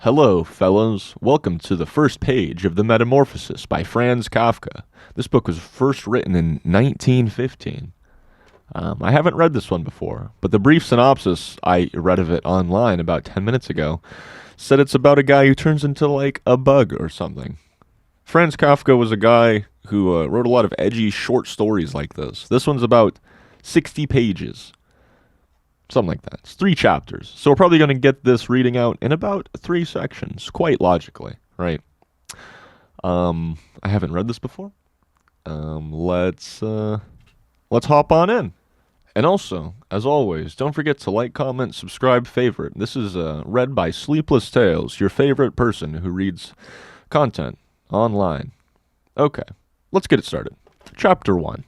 Hello, fellows. Welcome to the first page of the Metamorphosis by Franz Kafka. This book was first written in 1915. I haven't read this one before, but the brief synopsis I read of it online about 10 minutes ago said it's about a guy who turns into like a bug or something. Franz Kafka was a guy who wrote a lot of edgy short stories like this. This one's about 60 pages. Something like that. It's 3 chapters. So we're probably going to get this reading out in about 3 sections, quite logically, right? I haven't read this before. Let's hop on in. And also, as always, don't forget to like, comment, subscribe, favorite. This is read by Sleepless Tales, your favorite person who reads content online. Okay, let's get it started. Chapter 1.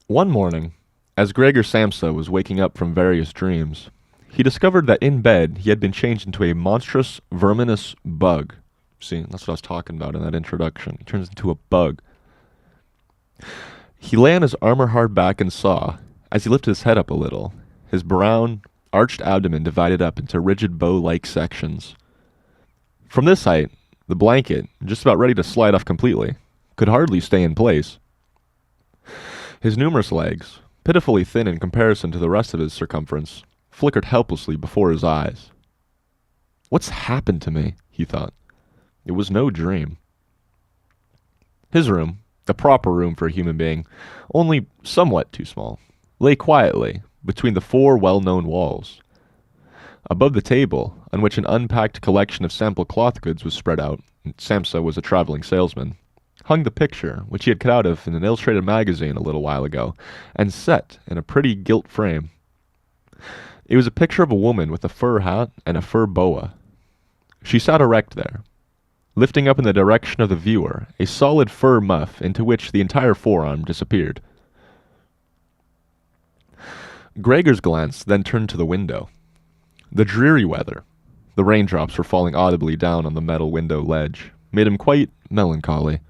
One morning, as Gregor Samsa was waking up from various dreams, he discovered that in bed he had been changed into a monstrous, verminous bug. See, that's what I was talking about in that introduction. He turns into a bug. He lay on his armor-hard back and saw, as he lifted his head up a little, his brown, arched abdomen divided up into rigid bow-like sections. From this height, the blanket, just about ready to slide off completely, could hardly stay in place. His numerous legs, pitifully thin in comparison to the rest of his circumference, flickered helplessly before his eyes. What's happened to me? He thought. It was no dream. His room, the proper room for a human being, only somewhat too small, lay quietly between the 4 well-known walls. Above the table, on which an unpacked collection of sample cloth goods was spread out, Samsa was a traveling salesman, hung the picture, which he had cut out of in an illustrated magazine a little while ago, and set in a pretty gilt frame. It was a picture of a woman with a fur hat and a fur boa. She sat erect there, lifting up in the direction of the viewer a solid fur muff into which the entire forearm disappeared. Gregor's glance then turned to the window. The dreary weather, the raindrops were falling audibly down on the metal window ledge, made him quite melancholy.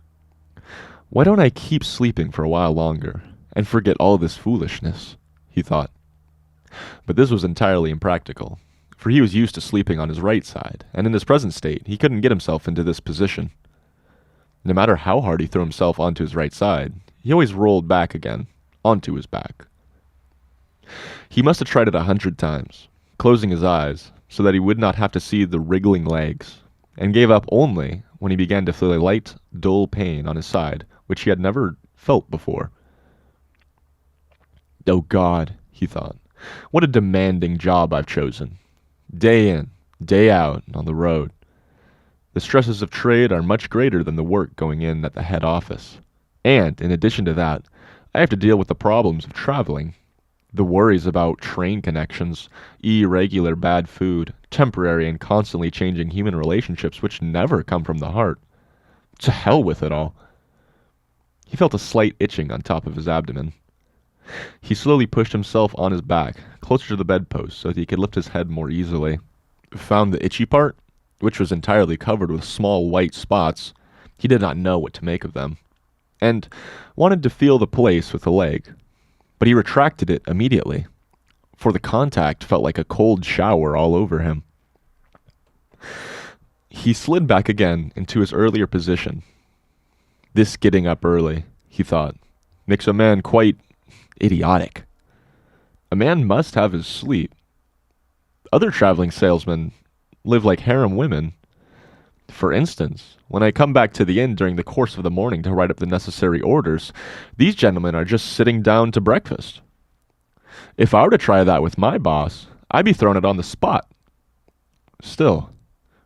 Why don't I keep sleeping for a while longer, and forget all this foolishness? He thought. But this was entirely impractical, for he was used to sleeping on his right side, and in his present state he couldn't get himself into this position. No matter how hard he threw himself onto his right side, he always rolled back again, onto his back. He must have tried it 100 times, closing his eyes so that he would not have to see the wriggling legs, and gave up only when he began to feel a light, dull pain on his side, which he had never felt before. Oh God, he thought, what a demanding job I've chosen. Day in, day out, on the road. The stresses of trade are much greater than the work going in at the head office. And, in addition to that, I have to deal with the problems of traveling. The worries about train connections, irregular bad food, temporary and constantly changing human relationships which never come from the heart. To hell with it all. He felt a slight itching on top of his abdomen. He slowly pushed himself on his back, closer to the bedpost so that he could lift his head more easily. Found the itchy part, which was entirely covered with small white spots. He did not know what to make of them, and wanted to feel the place with the leg. But he retracted it immediately, for the contact felt like a cold shower all over him. He slid back again into his earlier position. This getting up early, he thought, makes a man quite idiotic. A man must have his sleep. Other traveling salesmen live like harem women. For instance, when I come back to the inn during the course of the morning to write up the necessary orders, these gentlemen are just sitting down to breakfast. If I were to try that with my boss, I'd be thrown out on the spot. Still,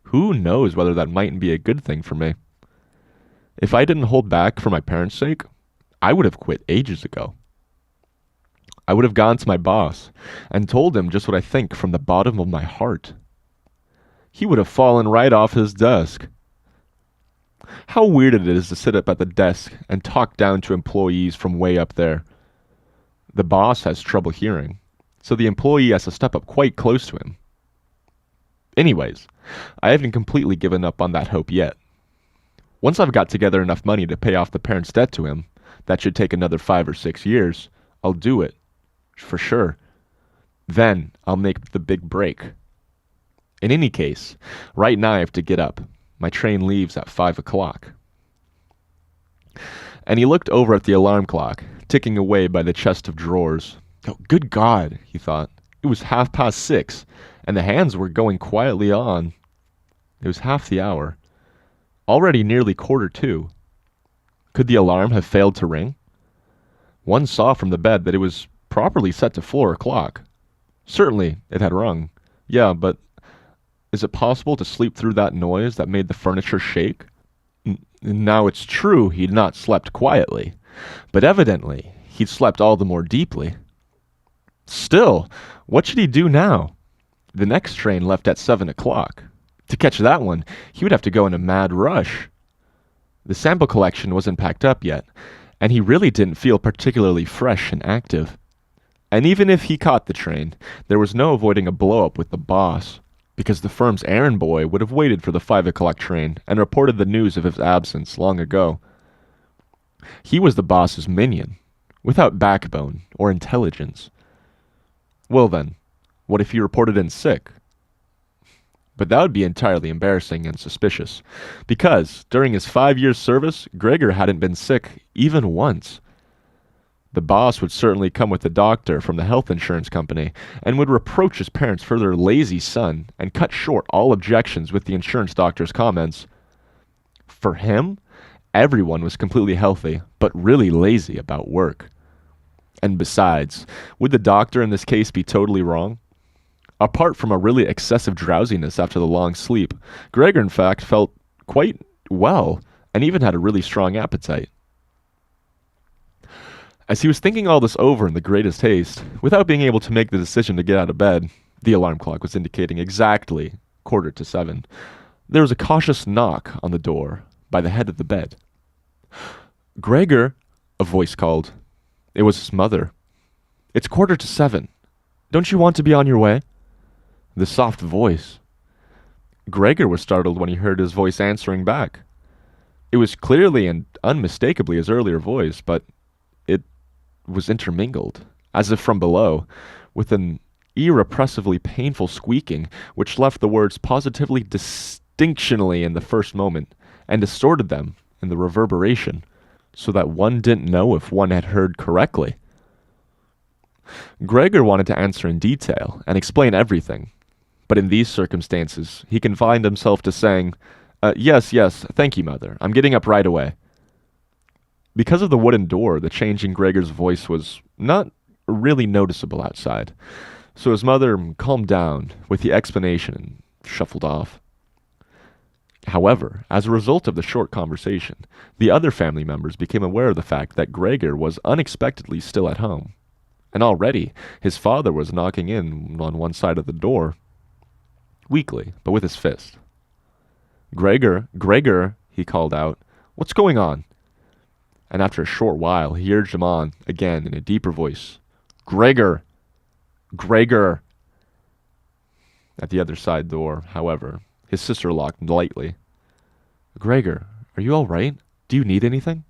who knows whether that mightn't be a good thing for me? If I didn't hold back for my parents' sake, I would have quit ages ago. I would have gone to my boss and told him just what I think from the bottom of my heart. He would have fallen right off his desk. How weird it is to sit up at the desk and talk down to employees from way up there. The boss has trouble hearing, so the employee has to step up quite close to him. Anyways, I haven't completely given up on that hope yet. Once I've got together enough money to pay off the parents' debt to him, that should take another 5 or 6 years, I'll do it. For sure. Then I'll make the big break. In any case, right now I have to get up. My train leaves at 5 o'clock. And he looked over at the alarm clock, ticking away by the chest of drawers. Oh, good God, he thought. It was 6:30, and the hands were going quietly on. It was half the hour. Already nearly 2:15. Could the alarm have failed to ring? One saw from the bed that it was properly set to 4 o'clock. Certainly, it had rung. Yeah, but is it possible to sleep through that noise that made the furniture shake? Now it's true he'd not slept quietly, but evidently he'd slept all the more deeply. Still, what should he do now? The next train left at 7 o'clock. To catch that one, he would have to go in a mad rush. The sample collection wasn't packed up yet, and he really didn't feel particularly fresh and active. And even if he caught the train, there was no avoiding a blow-up with the boss, because the firm's errand boy would have waited for the 5 o'clock train and reported the news of his absence long ago. He was the boss's minion, without backbone or intelligence. Well then, what if he reported in sick? But that would be entirely embarrassing and suspicious, because during his 5 years' service, Gregor hadn't been sick even once. The boss would certainly come with the doctor from the health insurance company and would reproach his parents for their lazy son and cut short all objections with the insurance doctor's comments. For him, everyone was completely healthy, but really lazy about work. And besides, would the doctor in this case be totally wrong? Apart from a really excessive drowsiness after the long sleep, Gregor in fact felt quite well and even had a really strong appetite. As he was thinking all this over in the greatest haste, without being able to make the decision to get out of bed, the alarm clock was indicating exactly 7:15, there was a cautious knock on the door by the head of the bed. "Gregor," a voice called. It was his mother. "It's 7:15. Don't you want to be on your way?" The soft voice. Gregor was startled when he heard his voice answering back. It was clearly and unmistakably his earlier voice, but it was intermingled, as if from below, with an irrepressibly painful squeaking which left the words positively distinctionally in the first moment and distorted them in the reverberation, so that one didn't know if one had heard correctly. Gregor wanted to answer in detail and explain everything, but in these circumstances he confined himself to saying, yes, thank you, Mother. I'm getting up right away." Because of the wooden door, the change in Gregor's voice was not really noticeable outside, so his mother calmed down with the explanation and shuffled off. However, as a result of the short conversation, the other family members became aware of the fact that Gregor was unexpectedly still at home, and already his father was knocking in on one side of the door, weakly, but with his fist. Gregor, he called out, "What's going on?" And after a short while, he urged him on, again in a deeper voice. Gregor! At the other side door, however, his sister locked lightly. "Gregor, are you all right? Do you need anything?"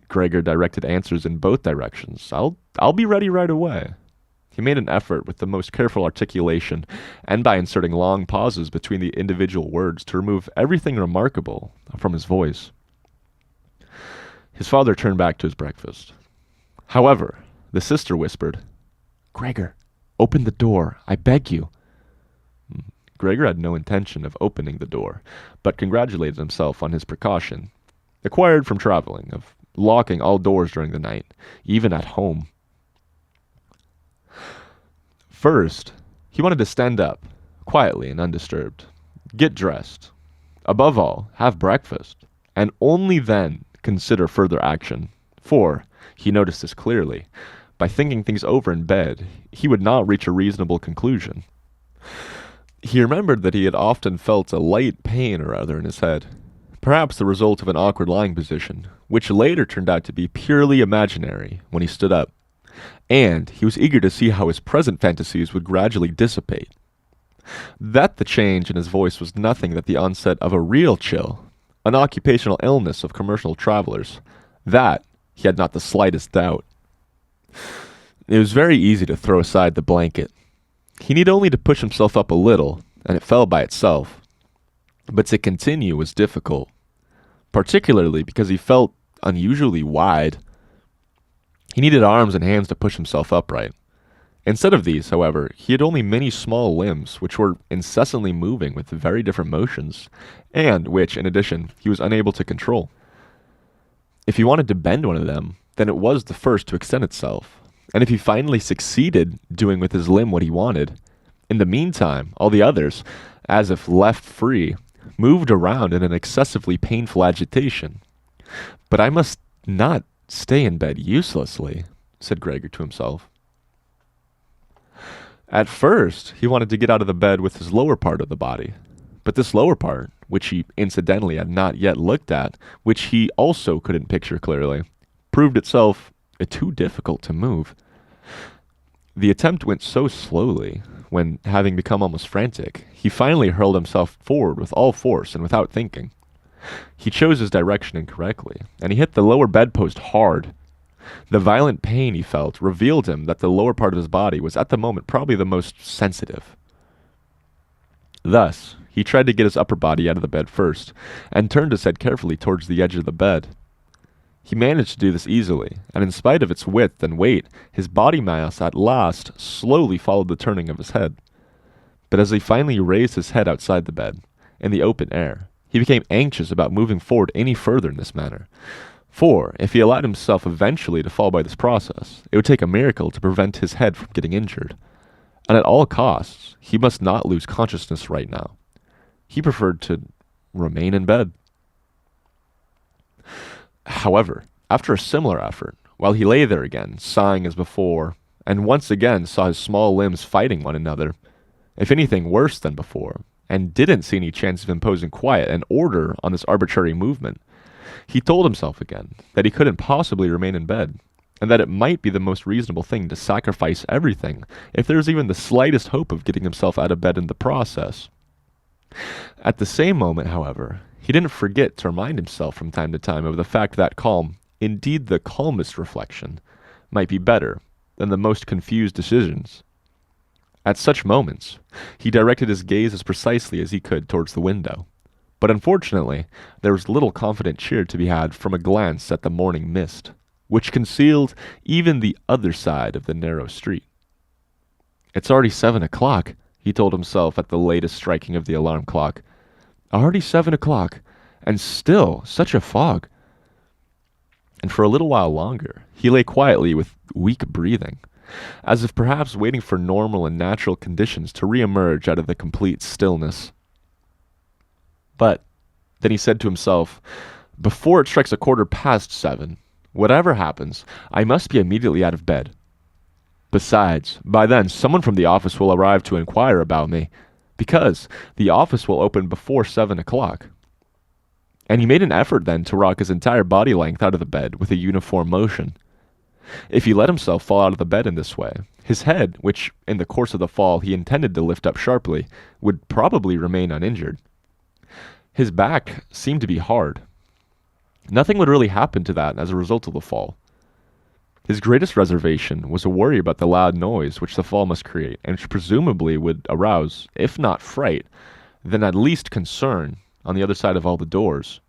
Gregor directed answers in both directions. I'll be ready right away." He made an effort with the most careful articulation, and by inserting long pauses between the individual words to remove everything remarkable from his voice. His father turned back to his breakfast. However, the sister whispered, "Gregor, open the door, I beg you." Gregor had no intention of opening the door, but congratulated himself on his precaution, acquired from traveling, of locking all doors during the night, even at home. First, he wanted to stand up, quietly and undisturbed, get dressed, above all, have breakfast, and only then consider further action, for, he noticed this clearly, by thinking things over in bed, he would not reach a reasonable conclusion. He remembered that he had often felt a light pain or other in his head, perhaps the result of an awkward lying position, which later turned out to be purely imaginary when he stood up, and he was eager to see how his present fantasies would gradually dissipate. That the change in his voice was nothing but the onset of a real chill, an occupational illness of commercial travelers, that he had not the slightest doubt. It was very easy to throw aside the blanket. He needed only to push himself up a little, and it fell by itself. But to continue was difficult, particularly because he felt unusually wide. He needed arms and hands to push himself upright. Instead of these, however, he had only many small limbs which were incessantly moving with very different motions, and which, in addition, he was unable to control. If he wanted to bend one of them, then it was the first to extend itself, and if he finally succeeded doing with his limb what he wanted, in the meantime, all the others, as if left free, moved around in an excessively painful agitation. "But I must not stay in bed uselessly," said Gregor to himself. At first, he wanted to get out of the bed with his lower part of the body, but this lower part, which he incidentally had not yet looked at, which he also couldn't picture clearly, proved itself too difficult to move. The attempt went so slowly, when, having become almost frantic, he finally hurled himself forward with all force and without thinking. He chose his direction incorrectly, and he hit the lower bedpost hard. The violent pain he felt revealed him that the lower part of his body was at the moment probably the most sensitive. Thus, he tried to get his upper body out of the bed first, and turned his head carefully towards the edge of the bed. He managed to do this easily, and in spite of its width and weight, his body mass at last slowly followed the turning of his head. But as he finally raised his head outside the bed, in the open air, he became anxious about moving forward any further in this manner. For, if he allowed himself eventually to fall by this process, it would take a miracle to prevent his head from getting injured. And at all costs, he must not lose consciousness right now. He preferred to remain in bed. However, after a similar effort, while he lay there again, sighing as before, and once again saw his small limbs fighting one another, if anything worse than before, and didn't see any chance of imposing quiet and order on this arbitrary movement, he told himself again that he couldn't possibly remain in bed, and that it might be the most reasonable thing to sacrifice everything if there was even the slightest hope of getting himself out of bed in the process. At the same moment, however, he didn't forget to remind himself from time to time of the fact that calm, indeed the calmest reflection, might be better than the most confused decisions. At such moments, he directed his gaze as precisely as he could towards the window, but unfortunately, there was little confident cheer to be had from a glance at the morning mist, which concealed even the other side of the narrow street. "It's already 7 o'clock, he told himself at the latest striking of the alarm clock. Already 7 o'clock, and still such a fog. And for a little while longer, he lay quietly with weak breathing, as if perhaps waiting for normal and natural conditions to re-emerge out of the complete stillness. But then he said to himself, "Before it strikes 7:15, whatever happens, I must be immediately out of bed. Besides, by then someone from the office will arrive to inquire about me, because the office will open before 7 o'clock. And he made an effort then to rock his entire body length out of the bed with a uniform motion. If he let himself fall out of the bed in this way, his head, which in the course of the fall he intended to lift up sharply, would probably remain uninjured. His back seemed to be hard. Nothing would really happen to that as a result of the fall. His greatest reservation was a worry about the loud noise which the fall must create, and which presumably would arouse, if not fright, then at least concern on the other side of all the doors.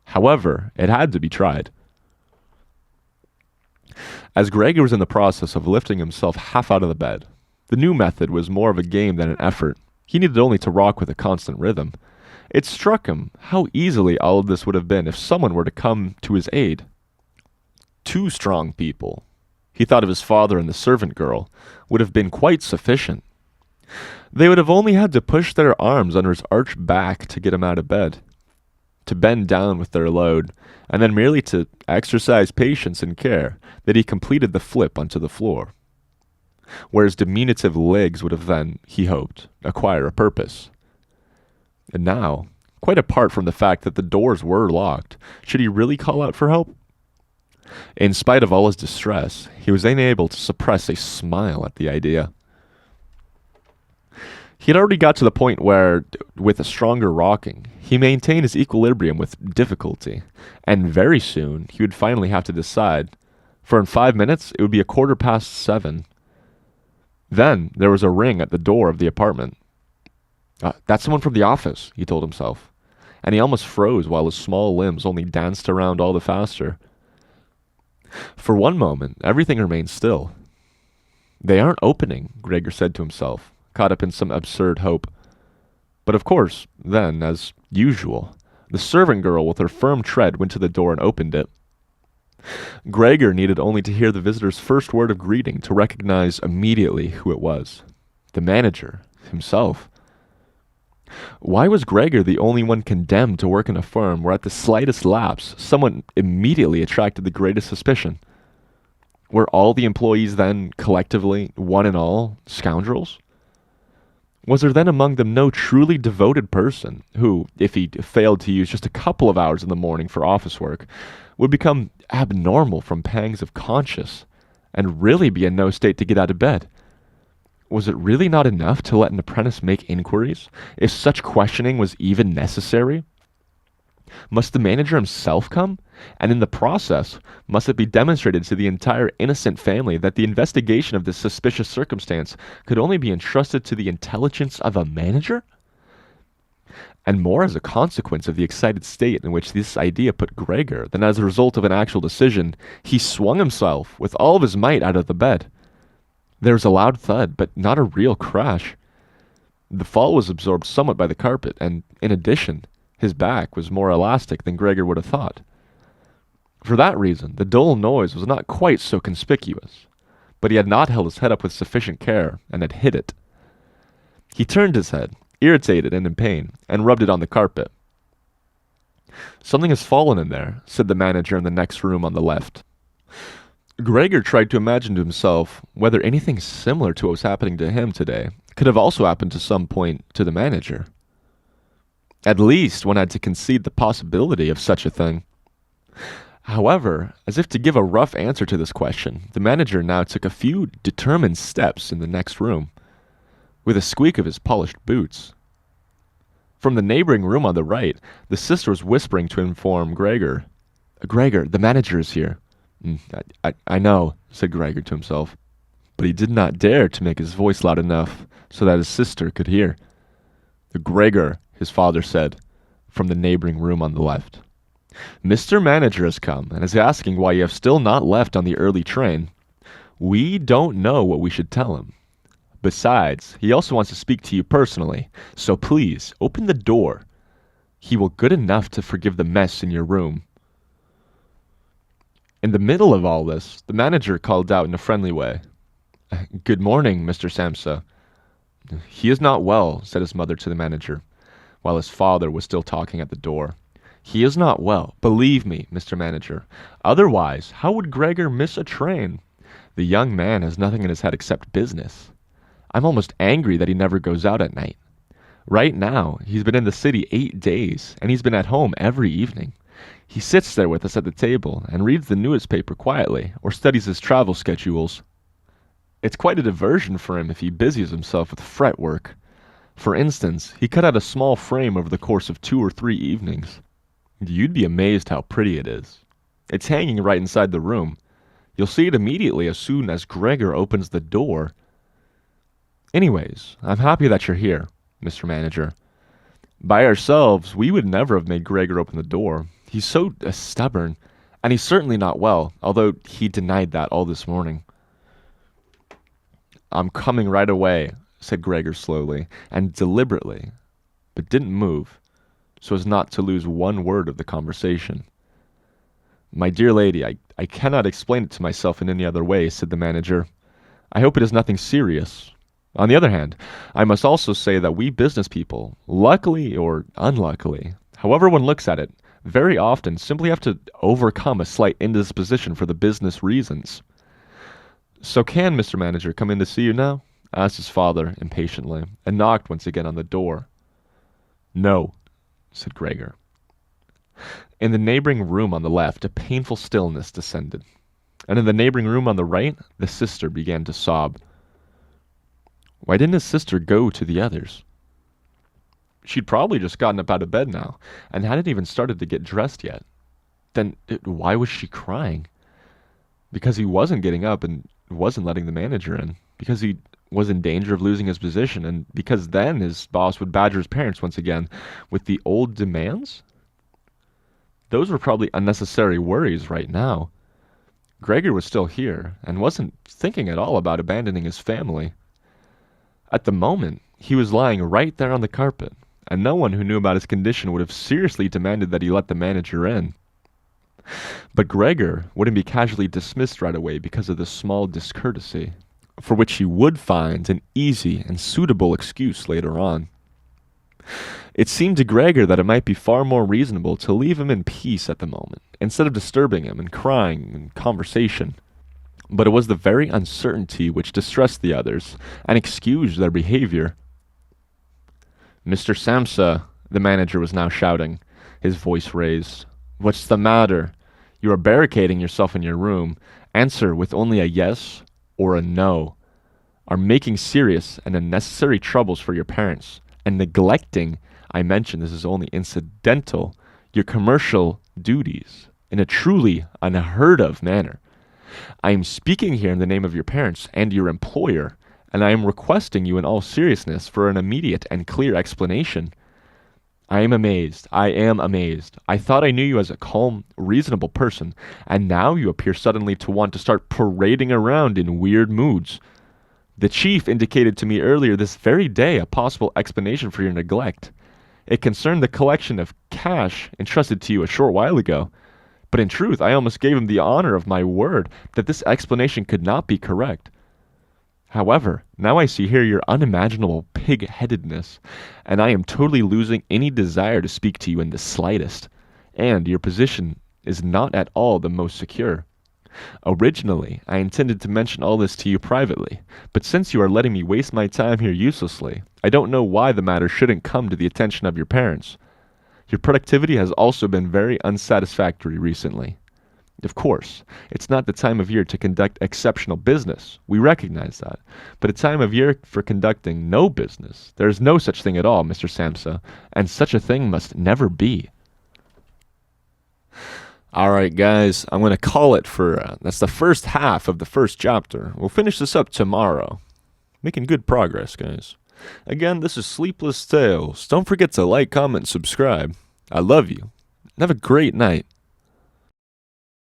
However, it had to be tried. As Gregor was in the process of lifting himself half out of the bed, the new method was more of a game than an effort. He needed only to rock with a constant rhythm. It struck him how easily all of this would have been if someone were to come to his aid. 2 strong people, he thought of his father and the servant girl, would have been quite sufficient. They would have only had to push their arms under his arched back to get him out of bed, to bend down with their load, and then merely to exercise patience and care that he completed the flip onto the floor, where his diminutive legs would have then, he hoped, acquire a purpose. And now, quite apart from the fact that the doors were locked, should he really call out for help? In spite of all his distress, he was unable to suppress a smile at the idea. He had already got to the point where, with a stronger rocking, he maintained his equilibrium with difficulty, and very soon he would finally have to decide, for in 5 minutes it would be 7:15. Then there was a ring at the door of the apartment. That's someone from the office, he told himself, and he almost froze while his small limbs only danced around all the faster. For one moment, everything remained still. They aren't opening, Gregor said to himself, caught up in some absurd hope. But of course, then, as usual, the servant girl with her firm tread went to the door and opened it. Gregor needed only to hear the visitor's first word of greeting to recognize immediately who it was. The manager, himself. Why was Gregor the only one condemned to work in a firm where at the slightest lapse someone immediately attracted the greatest suspicion? Were all the employees then, collectively, one and all, scoundrels? Was there then among them no truly devoted person who, if he failed to use just a couple of hours in the morning for office work, would become abnormal from pangs of conscience and really be in no state to get out of bed? Was it really not enough to let an apprentice make inquiries, if such questioning was even necessary? Must the manager himself come? And in the process, must it be demonstrated to the entire innocent family that the investigation of this suspicious circumstance could only be entrusted to the intelligence of a manager? And more as a consequence of the excited state in which this idea put Gregor than as a result of an actual decision, he swung himself with all of his might out of the bed. There was a loud thud, but not a real crash. The fall was absorbed somewhat by the carpet, and, in addition, his back was more elastic than Gregor would have thought. For that reason, the dull noise was not quite so conspicuous, but he had not held his head up with sufficient care, and had hit it. He turned his head, irritated and in pain, and rubbed it on the carpet. "Something has fallen in there," said the manager in the next room on the left. Gregor tried to imagine to himself whether anything similar to what was happening to him today could have also happened to some point to the manager. At least one had to concede the possibility of such a thing. However, as if to give a rough answer to this question, the manager now took a few determined steps in the next room, with a squeak of his polished boots. From the neighboring room on the right, the sister was whispering to inform Gregor. "Gregor, the manager is here." I know, said Gregor to himself, but he did not dare to make his voice loud enough so that his sister could hear. "Gregor," his father said, from the neighboring room on the left. "Mr. Manager has come and is asking why you have still not left on the early train. We don't know what we should tell him. Besides, he also wants to speak to you personally, so please, open the door. He will good enough to forgive the mess in your room." In the middle of all this, the manager called out in a friendly way, "Good morning, Mr. Samsa." "He is not well," said his mother to the manager, while his father was still talking at the door. "He is not well, believe me, Mr. Manager. Otherwise, how would Gregor miss a train? The young man has nothing in his head except business. I'm almost angry that he never goes out at night. Right now, he's been in the city 8 days, and he's been at home every evening. He sits there with us at the table and reads the newspaper quietly or studies his travel schedules. It's quite a diversion for him if he busies himself with fretwork. For instance, he cut out a small frame over the course of 2 or 3 evenings. You'd be amazed how pretty it is. It's hanging right inside the room. You'll see it immediately as soon as Gregor opens the door. Anyways, I'm happy that you're here, Mr. Manager. By ourselves, we would never have made Gregor open the door. He's so stubborn, and he's certainly not well, although he denied that all this morning." "I'm coming right away," said Gregor slowly and deliberately, but didn't move, so as not to lose one word of the conversation. "My dear lady, I cannot explain it to myself in any other way," said the manager. "I hope it is nothing serious. On the other hand, I must also say that we business people, luckily or unluckily, however one looks at it, very often simply have to overcome a slight indisposition for the business reasons." "So can Mr. Manager come in to see you now?" asked his father impatiently, and knocked once again on the door. "No," said Gregor. In the neighboring room on the left, a painful stillness descended, and in the neighboring room on the right, the sister began to sob. Why didn't his sister go to the others? She'd probably just gotten up out of bed now, and hadn't even started to get dressed yet. Then why was she crying? Because he wasn't getting up and wasn't letting the manager in. Because he was in danger of losing his position, and because then his boss would badger his parents once again with the old demands? Those were probably unnecessary worries right now. Gregor was still here, and wasn't thinking at all about abandoning his family. At the moment, he was lying right there on the carpet, and no one who knew about his condition would have seriously demanded that he let the manager in. But Gregor wouldn't be casually dismissed right away because of this small discourtesy, for which he would find an easy and suitable excuse later on. It seemed to Gregor that it might be far more reasonable to leave him in peace at the moment, instead of disturbing him and crying and conversation. But it was the very uncertainty which distressed the others and excused their behavior. "Mr. Samsa," the manager was now shouting, his voice raised. "What's the matter? You are barricading yourself in your room. Answer with only a yes or a no. Are making serious and unnecessary troubles for your parents, and neglecting, I mention this is only incidental, your commercial duties in a truly unheard of manner. I am speaking here in the name of your parents and your employer, and I am requesting you in all seriousness for an immediate and clear explanation. I am amazed. I thought I knew you as a calm, reasonable person, and now you appear suddenly to want to start parading around in weird moods. The chief indicated to me earlier this very day a possible explanation for your neglect. It concerned the collection of cash entrusted to you a short while ago. But in truth, I almost gave him the honor of my word that this explanation could not be correct. However, now I see here your unimaginable pig-headedness, and I am totally losing any desire to speak to you in the slightest, and your position is not at all the most secure. Originally, I intended to mention all this to you privately, but since you are letting me waste my time here uselessly, I don't know why the matter shouldn't come to the attention of your parents. Your productivity has also been very unsatisfactory recently. Of course, it's not the time of year to conduct exceptional business. We recognize that. But a time of year for conducting no business. There is no such thing at all, Mr. Samsa, and such a thing must never be. Alright guys, I'm going to call it for, that's the first half of the first chapter. We'll finish this up tomorrow. Making good progress, guys. Again, this is Sleepless Tales. Don't forget to like, comment, subscribe. I love you. Have a great night.